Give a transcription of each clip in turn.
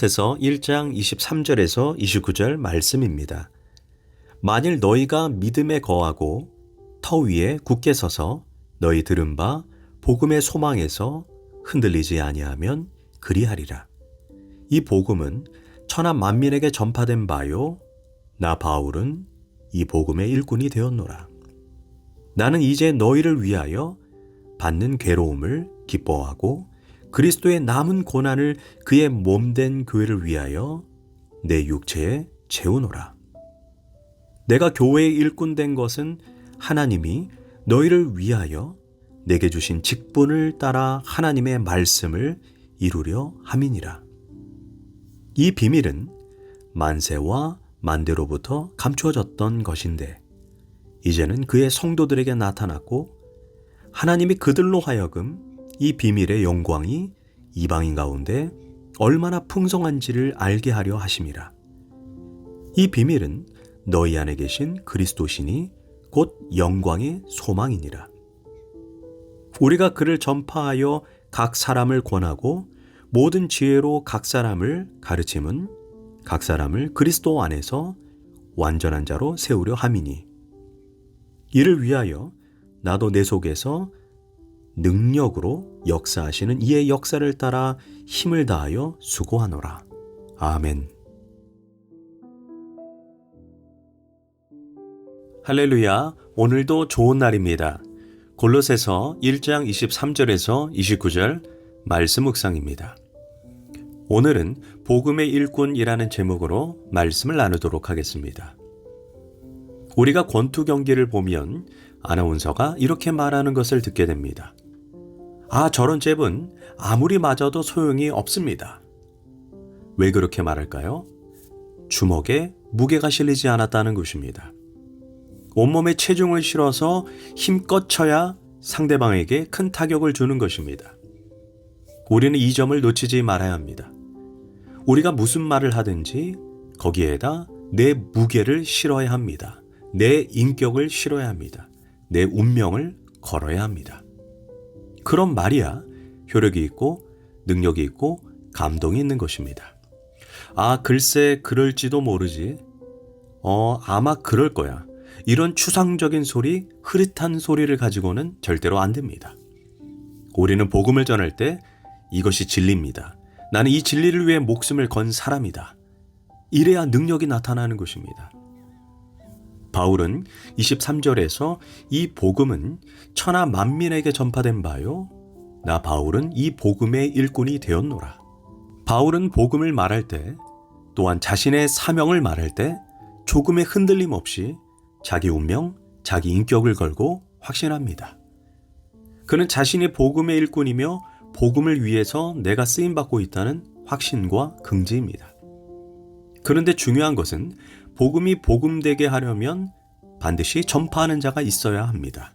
에서 1장 23절에서 29절 말씀입니다. 만일 너희가 믿음에 거하고 터 위에 굳게 서서 너희 들은 바 복음의 소망에서 흔들리지 아니하면 그리하리라. 이 복음은 천하 만민에게 전파된 바요 나 바울은 이 복음의 일꾼이 되었노라. 나는 이제 너희를 위하여 받는 괴로움을 기뻐하고 그리스도의 남은 고난을 그의 몸된 교회를 위하여 내 육체에 채우노라. 내가 교회의 일꾼 된 것은 하나님이 너희를 위하여 내게 주신 직분을 따라 하나님의 말씀을 이루려 함이니라. 이 비밀은 만세와 만대로부터 감추어졌던 것인데 이제는 그의 성도들에게 나타났고 하나님이 그들로 하여금 이 비밀의 영광이 이방인 가운데 얼마나 풍성한지를 알게 하려 하심이라. 이 비밀은 너희 안에 계신 그리스도시니 곧 영광의 소망이니라. 우리가 그를 전파하여 각 사람을 권하고 모든 지혜로 각 사람을 가르침은 각 사람을 그리스도 안에서 완전한 자로 세우려 함이니 이를 위하여 나도 내 속에서 능력으로 역사하시는 이의 역사를 따라 힘을 다하여 수고하노라. 아멘. 할렐루야. 오늘도 좋은 날입니다. 골로새서 1장 23절에서 29절 말씀 묵상입니다. 오늘은 복음의 일꾼이라는 제목으로 말씀을 나누도록 하겠습니다. 우리가 권투 경기를 보면 아나운서가 이렇게 말하는 것을 듣게 됩니다. 저런 잽은 아무리 맞아도 소용이 없습니다. 왜 그렇게 말할까요? 주먹에 무게가 실리지 않았다는 것입니다. 온몸에 체중을 실어서 힘껏 쳐야 상대방에게 큰 타격을 주는 것입니다. 우리는 이 점을 놓치지 말아야 합니다. 우리가 무슨 말을 하든지 거기에다 내 무게를 실어야 합니다. 내 인격을 실어야 합니다. 내 운명을 걸어야 합니다. 그런 말이야 효력이 있고 능력이 있고 감동이 있는 것입니다. 글쎄 그럴지도 모르지. 아마 그럴 거야. 이런 추상적인 소리, 흐릿한 소리를 가지고는 절대로 안 됩니다. 우리는 복음을 전할 때 이것이 진리입니다. 나는 이 진리를 위해 목숨을 건 사람이다. 이래야 능력이 나타나는 것입니다. 바울은 23절에서 이 복음은 천하 만민에게 전파된 바요 나 바울은 이 복음의 일꾼이 되었노라. 바울은 복음을 말할 때 또한 자신의 사명을 말할 때 조금의 흔들림 없이 자기 운명, 자기 인격을 걸고 확신합니다. 그는 자신이 복음의 일꾼이며 복음을 위해서 내가 쓰임받고 있다는 확신과 긍지입니다. 그런데 중요한 것은 복음이 복음되게 하려면 반드시 전파하는 자가 있어야 합니다.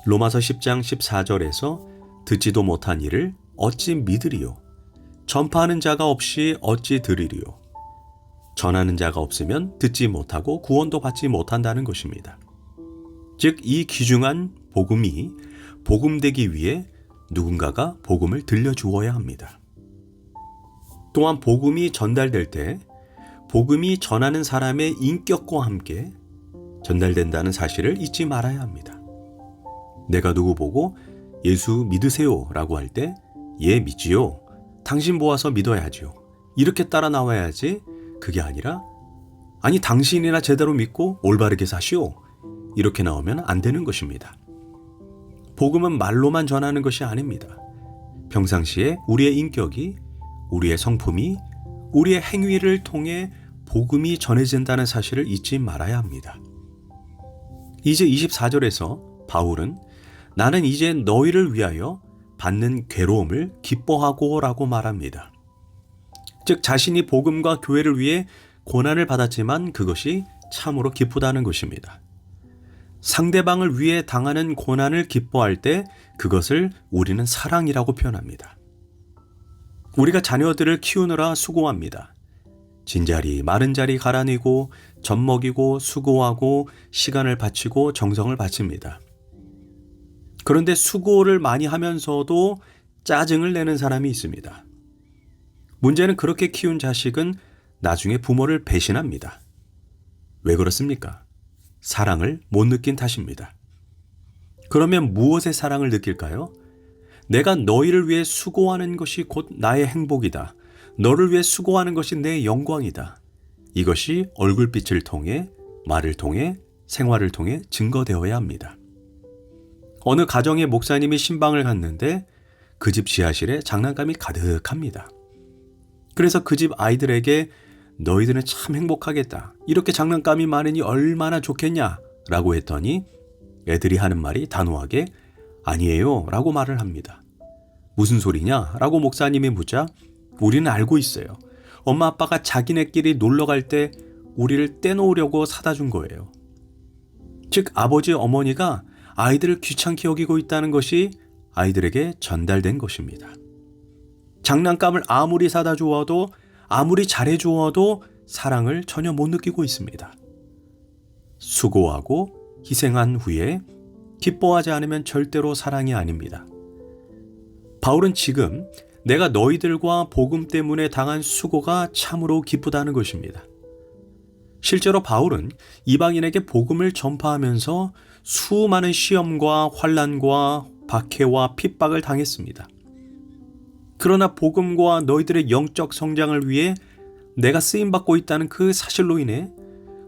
로마서 10장 14절에서 듣지도 못한 이를 어찌 믿으리요? 전파하는 자가 없이 어찌 들으리요? 전하는 자가 없으면 듣지 못하고 구원도 받지 못한다는 것입니다. 즉, 이 귀중한 복음이 복음되기 위해 누군가가 복음을 들려주어야 합니다. 또한 복음이 전달될 때 복음이 전하는 사람의 인격과 함께 전달된다는 사실을 잊지 말아야 합니다. 내가 누구 보고 예수 믿으세요 라고 할 때 예 믿지요. 당신 보아서 믿어야죠. 이렇게 따라 나와야지 그게 아니라 당신이나 제대로 믿고 올바르게 사시오. 이렇게 나오면 안 되는 것입니다. 복음은 말로만 전하는 것이 아닙니다. 평상시에 우리의 인격이, 우리의 성품이, 우리의 행위를 통해 복음이 전해진다는 사실을 잊지 말아야 합니다. 이제 24절에서 바울은 나는 이제 너희를 위하여 받는 괴로움을 기뻐하고 라고 말합니다. 즉 자신이 복음과 교회를 위해 고난을 받았지만 그것이 참으로 기쁘다는 것입니다. 상대방을 위해 당하는 고난을 기뻐할 때 그것을 우리는 사랑이라고 표현합니다. 우리가 자녀들을 키우느라 수고합니다. 진자리 마른 자리 갈아내고 젖 먹이고 수고하고 시간을 바치고 정성을 바칩니다. 그런데 수고를 많이 하면서도 짜증을 내는 사람이 있습니다. 문제는 그렇게 키운 자식은 나중에 부모를 배신합니다. 왜 그렇습니까? 사랑을 못 느낀 탓입니다. 그러면 무엇의 사랑을 느낄까요? 내가 너희를 위해 수고하는 것이 곧 나의 행복이다. 너를 위해 수고하는 것이 내 영광이다. 이것이 얼굴빛을 통해, 말을 통해, 생활을 통해 증거되어야 합니다. 어느 가정의 목사님이 신방을 갔는데 그 집 지하실에 장난감이 가득합니다. 그래서 그 집 아이들에게 너희들은 참 행복하겠다. 이렇게 장난감이 많으니 얼마나 좋겠냐? 라고 했더니 애들이 하는 말이 단호하게 아니에요 라고 말을 합니다. 무슨 소리냐? 라고 목사님이 묻자 우리는 알고 있어요. 엄마 아빠가 자기네끼리 놀러 갈 때 우리를 떼놓으려고 사다 준 거예요. 즉 아버지 어머니가 아이들을 귀찮게 여기고 있다는 것이 아이들에게 전달된 것입니다. 장난감을 아무리 사다 주어도 아무리 잘해 주어도 사랑을 전혀 못 느끼고 있습니다. 수고하고 희생한 후에 기뻐하지 않으면 절대로 사랑이 아닙니다. 바울은 지금 내가 너희들과 복음 때문에 당한 수고가 참으로 기쁘다는 것입니다. 실제로 바울은 이방인에게 복음을 전파하면서 수많은 시험과 환난과 박해와 핍박을 당했습니다. 그러나 복음과 너희들의 영적 성장을 위해 내가 쓰임받고 있다는 그 사실로 인해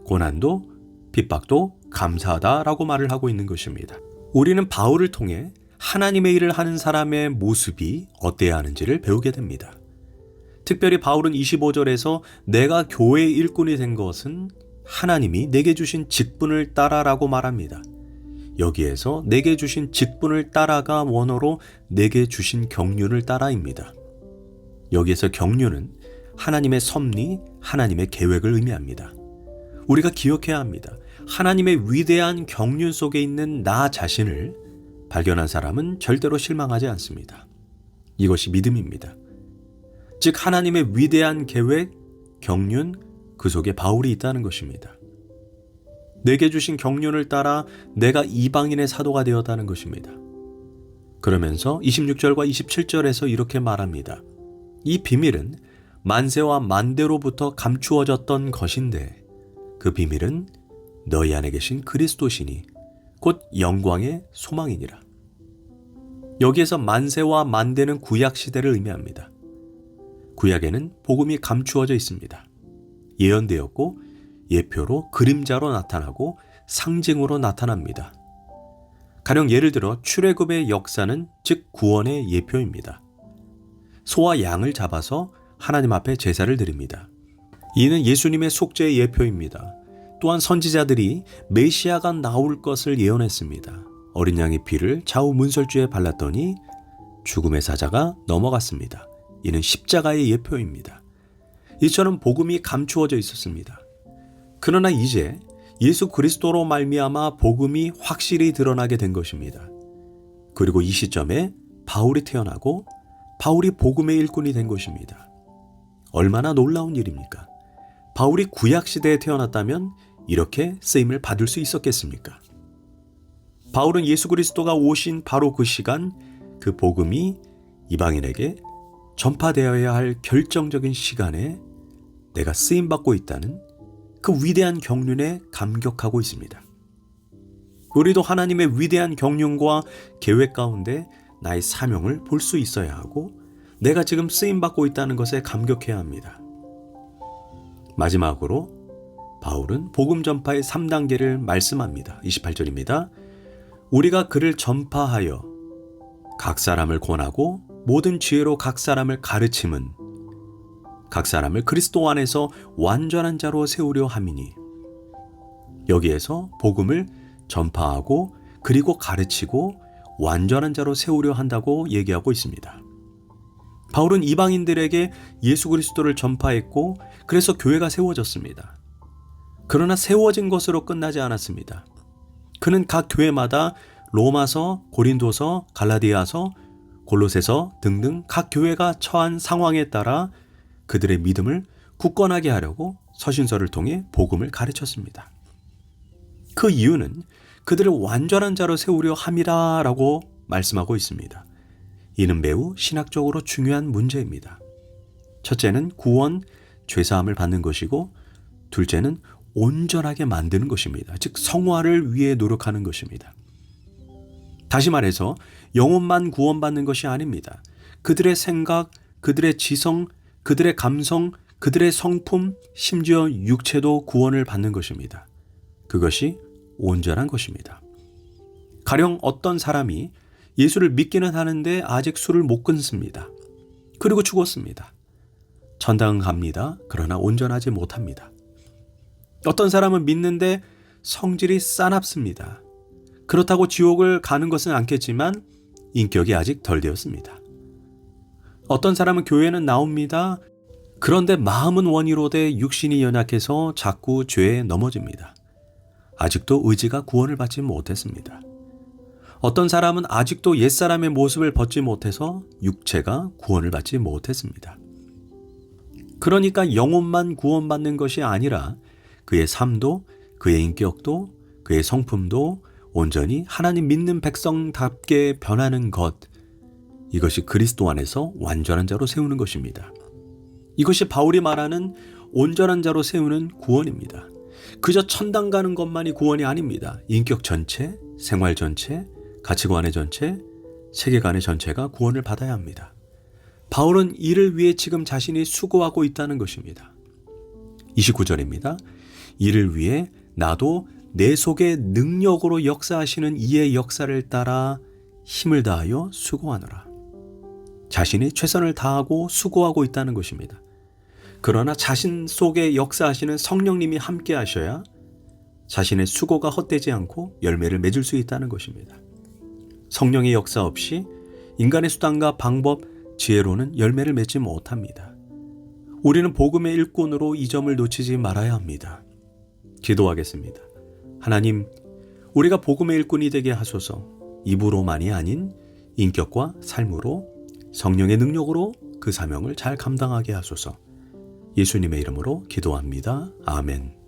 고난도 핍박도 감사하다라고 말을 하고 있는 것입니다. 우리는 바울을 통해 하나님의 일을 하는 사람의 모습이 어때야 하는지를 배우게 됩니다. 특별히 바울은 25절에서 내가 교회의 일꾼이 된 것은 하나님이 내게 주신 직분을 따라라고 말합니다. 여기에서 내게 주신 직분을 따라가 원어로 내게 주신 경륜을 따라입니다. 여기에서 경륜은 하나님의 섭리, 하나님의 계획을 의미합니다. 우리가 기억해야 합니다. 하나님의 위대한 경륜 속에 있는 나 자신을 발견한 사람은 절대로 실망하지 않습니다. 이것이 믿음입니다. 즉 하나님의 위대한 계획, 경륜, 그 속에 바울이 있다는 것입니다. 내게 주신 경륜을 따라 내가 이방인의 사도가 되었다는 것입니다. 그러면서 26절과 27절에서 이렇게 말합니다. 이 비밀은 만세와 만대로부터 감추어졌던 것인데 그 비밀은 너희 안에 계신 그리스도시니 곧 영광의 소망이니라. 여기에서 만세와 만대는 구약 시대를 의미합니다. 구약에는 복음이 감추어져 있습니다. 예언되었고 예표로 그림자로 나타나고 상징으로 나타납니다. 가령 예를 들어 출애굽의 역사는 즉 구원의 예표입니다. 소와 양을 잡아서 하나님 앞에 제사를 드립니다. 이는 예수님의 속죄의 예표입니다. 또한 선지자들이 메시아가 나올 것을 예언했습니다. 어린 양의 피를 좌우 문설주에 발랐더니 죽음의 사자가 넘어갔습니다. 이는 십자가의 예표입니다. 이처럼 복음이 감추어져 있었습니다. 그러나 이제 예수 그리스도로 말미암아 복음이 확실히 드러나게 된 것입니다. 그리고 이 시점에 바울이 태어나고 바울이 복음의 일꾼이 된 것입니다. 얼마나 놀라운 일입니까? 바울이 구약시대에 태어났다면 이렇게 쓰임을 받을 수 있었겠습니까? 바울은 예수 그리스도가 오신 바로 그 시간, 그 복음이 이방인에게 전파되어야 할 결정적인 시간에 내가 쓰임받고 있다는 그 위대한 경륜에 감격하고 있습니다. 우리도 하나님의 위대한 경륜과 계획 가운데 나의 사명을 볼 수 있어야 하고 내가 지금 쓰임받고 있다는 것에 감격해야 합니다. 마지막으로 바울은 복음 전파의 3단계를 말씀합니다. 28절입니다. 우리가 그를 전파하여 각 사람을 권하고 모든 지혜로 각 사람을 가르침은 각 사람을 그리스도 안에서 완전한 자로 세우려 함이니. 여기에서 복음을 전파하고 그리고 가르치고 완전한 자로 세우려 한다고 얘기하고 있습니다. 바울은 이방인들에게 예수 그리스도를 전파했고 그래서 교회가 세워졌습니다. 그러나 세워진 것으로 끝나지 않았습니다. 그는 각 교회마다 로마서, 고린도서, 갈라디아서, 골로새서 등등 각 교회가 처한 상황에 따라 그들의 믿음을 굳건하게 하려고 서신서를 통해 복음을 가르쳤습니다. 그 이유는 그들을 완전한 자로 세우려 함이라 라고 말씀하고 있습니다. 이는 매우 신학적으로 중요한 문제입니다. 첫째는 구원, 죄사함을 받는 것이고 둘째는 온전하게 만드는 것입니다. 즉 성화를 위해 노력하는 것입니다. 다시 말해서 영혼만 구원받는 것이 아닙니다. 그들의 생각, 그들의 지성, 그들의 감성, 그들의 성품, 심지어 육체도 구원을 받는 것입니다. 그것이 온전한 것입니다. 가령 어떤 사람이 예수를 믿기는 하는데 아직 술을 못 끊습니다. 그리고 죽었습니다. 천당은 갑니다. 그러나 온전하지 못합니다. 어떤 사람은 믿는데 성질이 싸납습니다. 그렇다고 지옥을 가는 것은 않겠지만 인격이 아직 덜 되었습니다. 어떤 사람은 교회는 나옵니다. 그런데 마음은 원이로되 육신이 연약해서 자꾸 죄에 넘어집니다. 아직도 의지가 구원을 받지 못했습니다. 어떤 사람은 아직도 옛사람의 모습을 벗지 못해서 육체가 구원을 받지 못했습니다. 그러니까 영혼만 구원받는 것이 아니라 그의 삶도, 그의 인격도, 그의 성품도 온전히 하나님 믿는 백성답게 변하는 것, 이것이 그리스도 안에서 완전한 자로 세우는 것입니다. 이것이 바울이 말하는 온전한 자로 세우는 구원입니다. 그저 천당 가는 것만이 구원이 아닙니다. 인격 전체, 생활 전체, 가치관의 전체, 세계관의 전체가 구원을 받아야 합니다. 바울은 이를 위해 지금 자신이 수고하고 있다는 것입니다. 29절입니다. 이를 위해 나도 내 속에 능력으로 역사하시는 이의 역사를 따라 힘을 다하여 수고하노라. 자신이 최선을 다하고 수고하고 있다는 것입니다. 그러나 자신 속에 역사하시는 성령님이 함께 하셔야 자신의 수고가 헛되지 않고 열매를 맺을 수 있다는 것입니다. 성령의 역사 없이 인간의 수단과 방법, 지혜로는 열매를 맺지 못합니다. 우리는 복음의 일꾼으로 이 점을 놓치지 말아야 합니다. 기도하겠습니다. 하나님, 우리가 복음의 일꾼이 되게 하소서. 입으로만이 아닌 인격과 삶으로 성령의 능력으로 그 사명을 잘 감당하게 하소서. 예수님의 이름으로 기도합니다. 아멘.